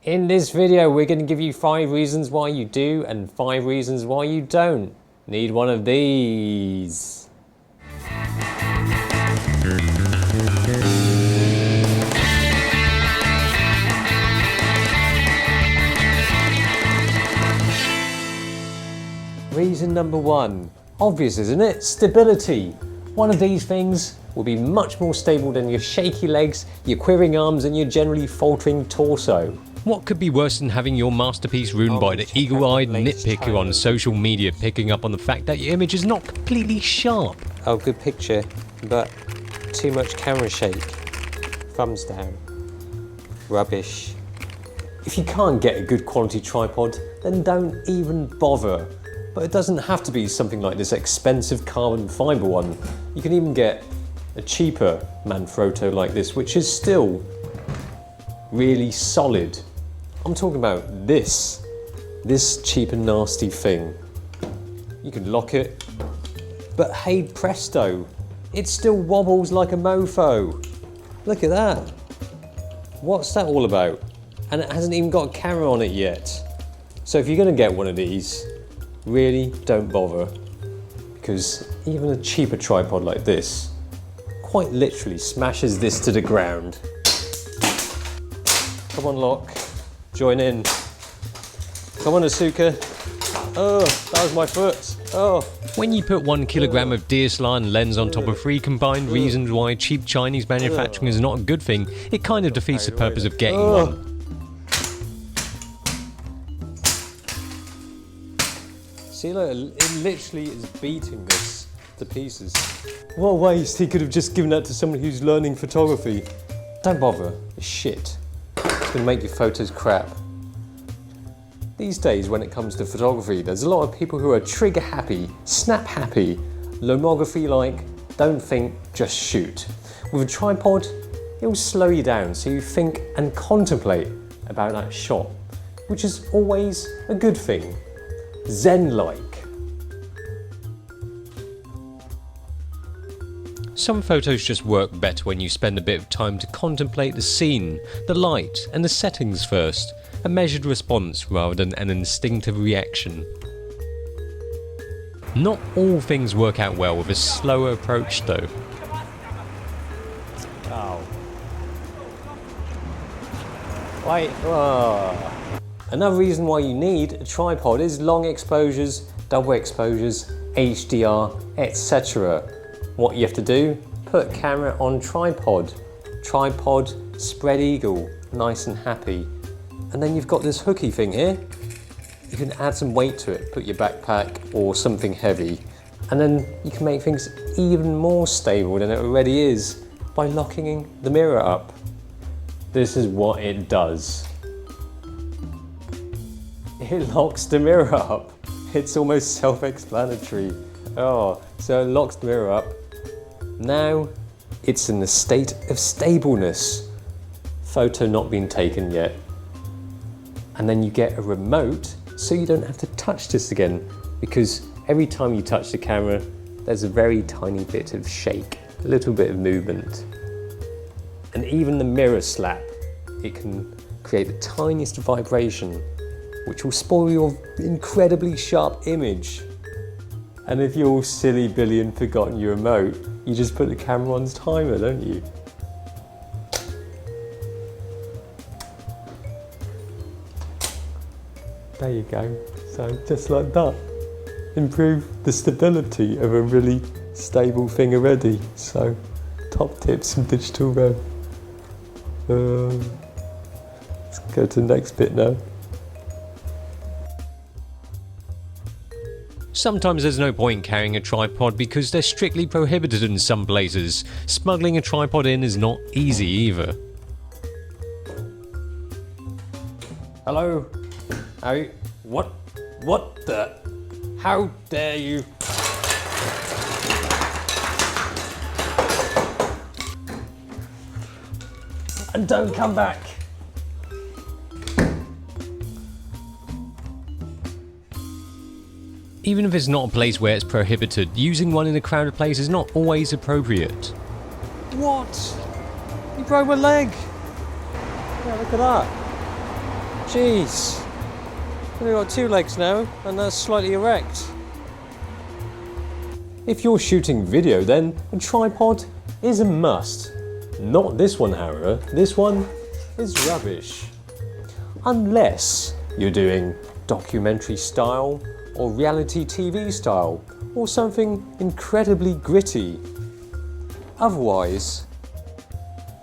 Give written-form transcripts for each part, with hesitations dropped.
In this video, we're going to give you 5 reasons why you do and 5 reasons why you don't need one of these. Reason number 1. Obvious, isn't it? Stability. One of these things will be much more stable than your shaky legs, your quivering arms and your generally faltering torso. What could be worse than having your masterpiece ruined by the eagle-eyed nitpicker on social media picking up on the fact that your image is not completely sharp? Oh, good picture, but too much camera shake. Thumbs down. Rubbish. If you can't get a good quality tripod, then don't even bother. But it doesn't have to be something like this expensive carbon fibre one. You can even get a cheaper Manfrotto like this, which is still really solid. I'm talking about this cheap and nasty thing. You can lock it, but hey presto, it still wobbles like a mofo. Look at that. What's that all about? And it hasn't even got a camera on it yet. So if you're gonna get one of these, really don't bother, because even a cheaper tripod like this quite literally smashes this to the ground. Come on, Locke, join in. Come on, Asuka. Oh, that was my foot. Oh. When you put 1 kilogram of DSLR and lens on top of 3 combined reasons why cheap Chinese manufacturing is not a good thing, it kind of defeats the purpose of getting one. See, look, it literally is beating this to pieces. What a waste, he could have just given that to someone who's learning photography. Don't bother, it's shit. It's gonna make your photos crap. These days, when it comes to photography, there's a lot of people who are trigger happy, snap happy, lomography like, don't think, just shoot. With a tripod, it will slow you down so you think and contemplate about that shot, which is always a good thing. Zen-like. Some photos just work better when you spend a bit of time to contemplate the scene, the light and the settings first, a measured response rather than an instinctive reaction. Not all things work out well with a slower approach though. Oh. Wait. Oh. Another reason why you need a tripod is long exposures, double exposures, HDR, etc. What you have to do? Put camera on tripod. Tripod, spread eagle, nice and happy. And then you've got this hooky thing here. You can add some weight to it, put your backpack or something heavy. And then you can make things even more stable than it already is by locking the mirror up. This is what it does. It locks the mirror up. It's almost self-explanatory. Oh, so it locks the mirror up. Now it's in a state of stableness. Photo not being taken yet. And then you get a remote so you don't have to touch this again, because every time you touch the camera, there's a very tiny bit of shake, a little bit of movement. And even the mirror slap, it can create the tiniest vibration, which will spoil your incredibly sharp image. And if you're all silly Billy and forgotten your remote, you just put the camera on's timer, don't you? There you go. So just like that, improve the stability of a really stable thing already. So top tips from Digital-Rev. Let's go to the next bit now. Sometimes there's no point carrying a tripod because they're strictly prohibited in some places. Smuggling a tripod in is not easy either. Hello? What the? How dare you? And don't come back. Even if it's not a place where it's prohibited, using one in a crowded place is not always appropriate. What? You broke my leg. Yeah, look at that. Jeez. I've only got 2 legs now, and that's slightly erect. If you're shooting video, then a tripod is a must. Not this one, however. This one is rubbish. Unless you're doing documentary style or reality TV style or something incredibly gritty. Otherwise,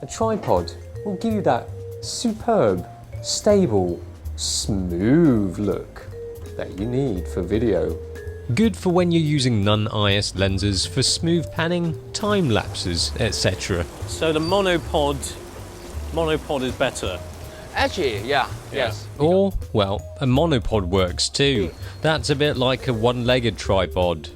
a tripod will give you that superb, stable, smooth look that you need for video. Good for when you're using non-IS lenses for smooth panning, time lapses, etc. So the monopod is better. Actually, yeah, yes. Or, well, a monopod works too. That's a bit like a one-legged tripod.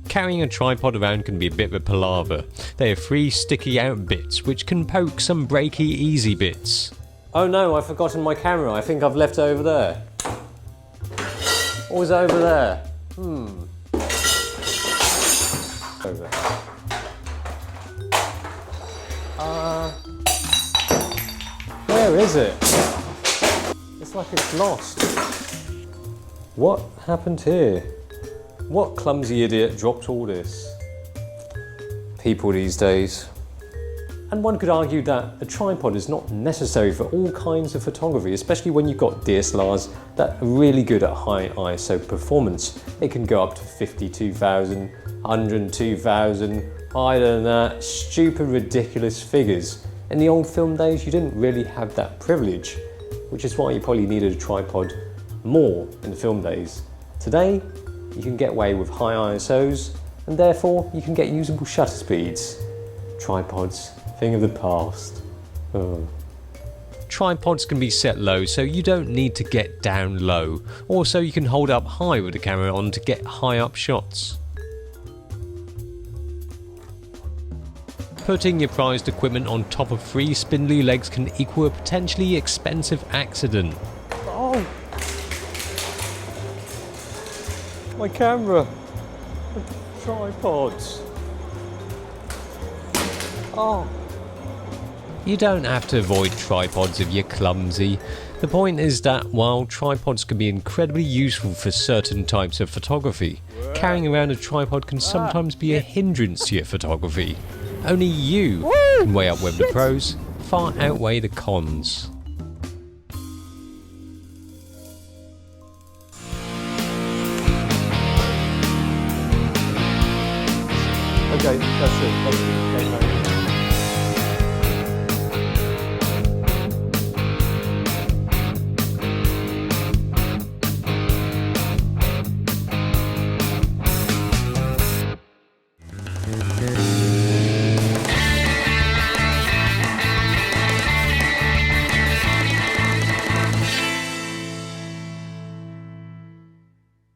Carrying a tripod around can be a bit of a palaver. They have 3 sticky out bits which can poke some breaky easy bits. Oh no, I've forgotten my camera. I think I've left it over there. Or is it over there? Over. Where is it? It's like it's lost. What happened here? What clumsy idiot dropped all this? People these days. And one could argue that a tripod is not necessary for all kinds of photography, especially when you've got DSLRs that are really good at high ISO performance. It can go up to 52,000, 102,000, higher than that, stupid, ridiculous figures. In the old film days, you didn't really have that privilege, which is why you probably needed a tripod more in the film days. Today, you can get away with high ISOs, and therefore you can get usable shutter speeds. Tripods, thing of the past. Oh. Tripods can be set low so you don't need to get down low. Also, you can hold up high with the camera on to get high up shots. Putting your prized equipment on top of 3 spindly legs can equal a potentially expensive accident. Oh! My camera! The tripods! Oh! You don't have to avoid tripods if you're clumsy. The point is that while tripods can be incredibly useful for certain types of photography, carrying around a tripod can sometimes be a hindrance to your photography. Only you can weigh up whether the pros far outweigh the cons. Okay, that's it. Thank you.